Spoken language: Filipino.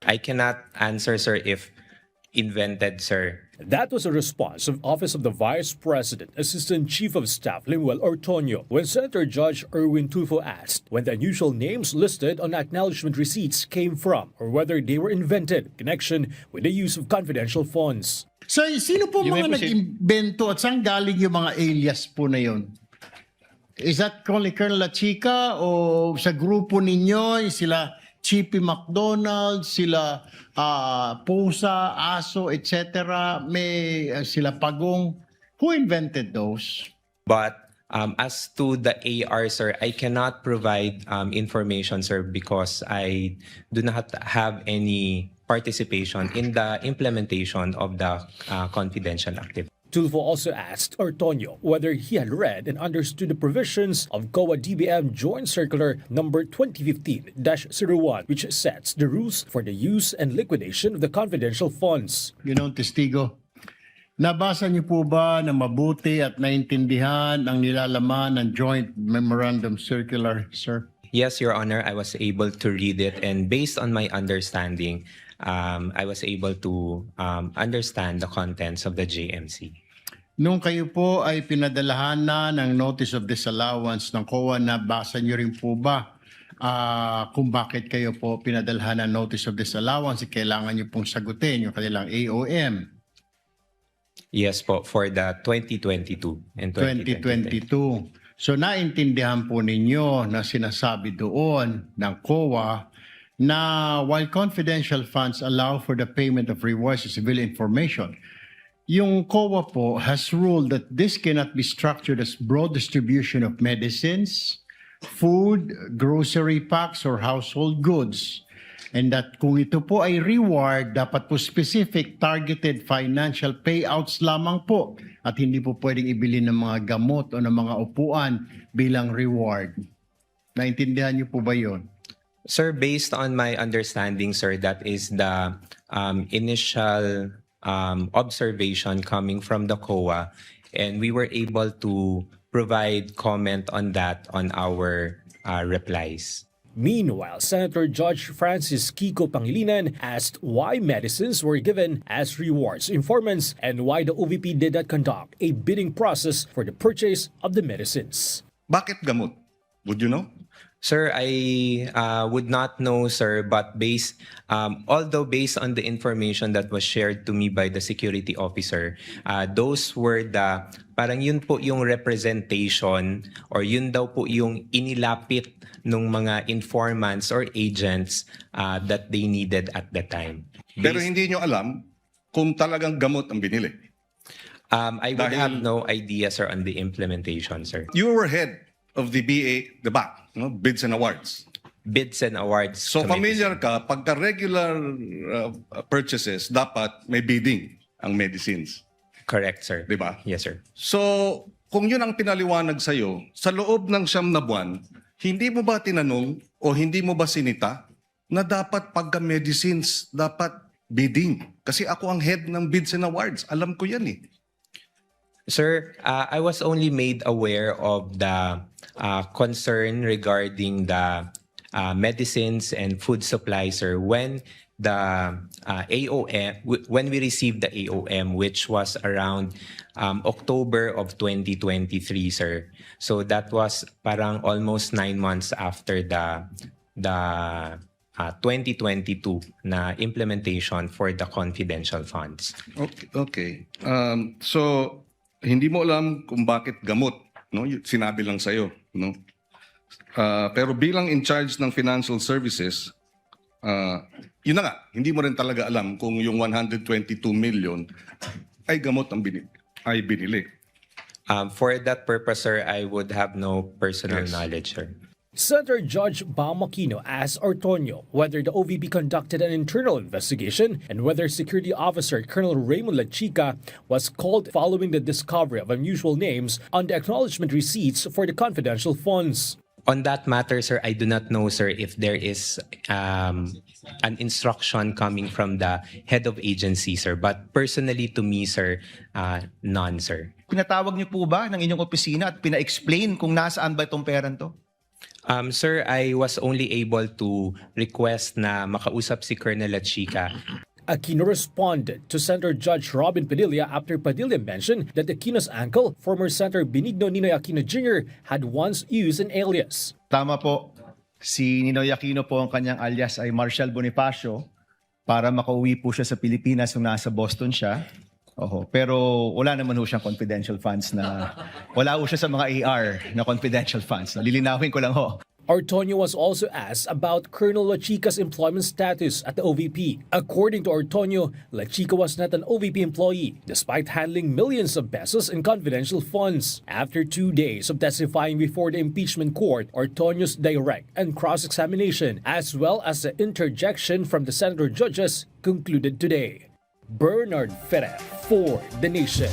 I cannot answer, sir, if invented, sir. That was a response of Office of the Vice President, Assistant Chief of Staff Limuel Ortonio, when Senator Judge Erwin Tulfo asked when the unusual names listed on acknowledgement receipts came from or whether they were invented in connection with the use of confidential funds. So, sino po You may mga proceed. nag-invento at saan galing yung mga alias po na yun? Is that only Colonel La Chica o sa grupo ninyo, sila Chippy McDonald, sila Pusa, Aso, etc. May sila Pagong. Who invented those? But as to the AR, sir, I cannot provide information, sir, because I do not have any participation in the implementation of the confidential activity. Tulfo also asked Ortonio whether he had read and understood the provisions of COA DBM Joint Circular number 2015-01, which sets the rules for the use and liquidation of the confidential funds. Ginong testigo. Nabasa niyo po ba na mabuti at naintindihan ang nilalaman ng Joint Memorandum Circular, sir? Yes, Your Honor, I was able to read it, and based on my understanding, I was able to understand the contents of the JMC. Nung kayo po ay pinadalahan na ng Notice of Disallowance ng COA, nabasa niyo rin po ba kung bakit kayo po pinadalahan ng Notice of Disallowance? Kailangan niyo pong sagutin yung kanilang AOM. Yes po, for the 2022 and 2023. 2022. So naintindihan po ninyo na sinasabi doon ng COA na while confidential funds allow for the payment of rewards to civilian information, yung COA po has ruled that this cannot be structured as broad distribution of medicines, food, grocery packs, or household goods. And that kung ito po ay reward, dapat po specific targeted financial payouts lamang po at hindi po pwedeng ibili ng mga gamot o ng mga upuan bilang reward. Naintindihan niyo po ba yun? Sir, based on my understanding, sir, that is the initial observation coming from the COA, and we were able to provide comment on that on our replies. Meanwhile, Senator Judge Francis Kiko Pangilinan asked why medicines were given as rewards to informants and why the OVP did not conduct a bidding process for the purchase of the medicines. Bakit gamot? Would you know? Sir, I would not know, sir, but although based on the information that was shared to me by the security officer, those were parang yun po yung representation or yun daw po yung inilapit ng mga informants or agents that they needed at the time. Pero hindi nyo alam kung talagang gamot ang binili. I would have no idea, sir, on the implementation, sir. You were head of the BAC, Bids and Awards. Bids and awards. So committee, familiar ka, pagka regular purchases, dapat may bidding ang medicines. Correct, sir. Di ba? Yes, sir. So, kung yun ang pinaliwanag sa'yo, sa loob ng 9 na buwan, hindi mo ba tinanong o hindi mo ba sinita na dapat pagka medicines, dapat bidding? Kasi ako ang head ng Bids and Awards. Alam ko yan eh. Sir, I was only made aware of the concern regarding the medicines and food supplies, sir, when the AOM, when we received the AOM, which was around October of 2023, sir. So that was parang almost 9 months after the 2022 na implementation for the confidential funds. Okay. So, hindi mo alam kung bakit gamot, no? Sinabi lang sa'yo, no? Pero bilang in charge ng financial services, yun na nga, hindi mo rin talaga alam kung yung 122 million ay gamot ang binili. For that purpose, sir, I would have no personal knowledge, sir. Senator Judge Bam Aquino asked Ortonio whether the OVP conducted an internal investigation and whether Security Officer Colonel Raymond La Chica was called following the discovery of unusual names on the acknowledgement receipts for the confidential funds. On that matter, sir, I do not know, sir, if there is an instruction coming from the head of agency, sir. But personally to me, sir, none, sir. Pinatawag niyo po ba ng inyong opisina at pina-explain kung nasaan ba itong perang to? Sir, I was only able to request na makausap si Colonel Lachica. Aquino responded to Senator Judge Robin Padilla after Padilla mentioned that Aquino's uncle, former Senator Benigno Ninoy Aquino Jr., had once used an alias. Tama po, si Ninoy Aquino po ang kanyang alias ay Marshall Bonifacio para makauwi po siya sa Pilipinas nung nasa Boston siya. Oho, pero wala naman ho siyang confidential funds na, wala ho siya sa mga AR na confidential funds. Lilinawin ko lang ho. Ortonio was also asked about Colonel Lachica's employment status at the OVP. According to Ortonio, Lachica was not an OVP employee despite handling millions of pesos in confidential funds. After 2 days of testifying before the impeachment court, Ortonio's direct and cross-examination as well as the interjection from the senator judges concluded today. Bernard Ferrer for The Nation.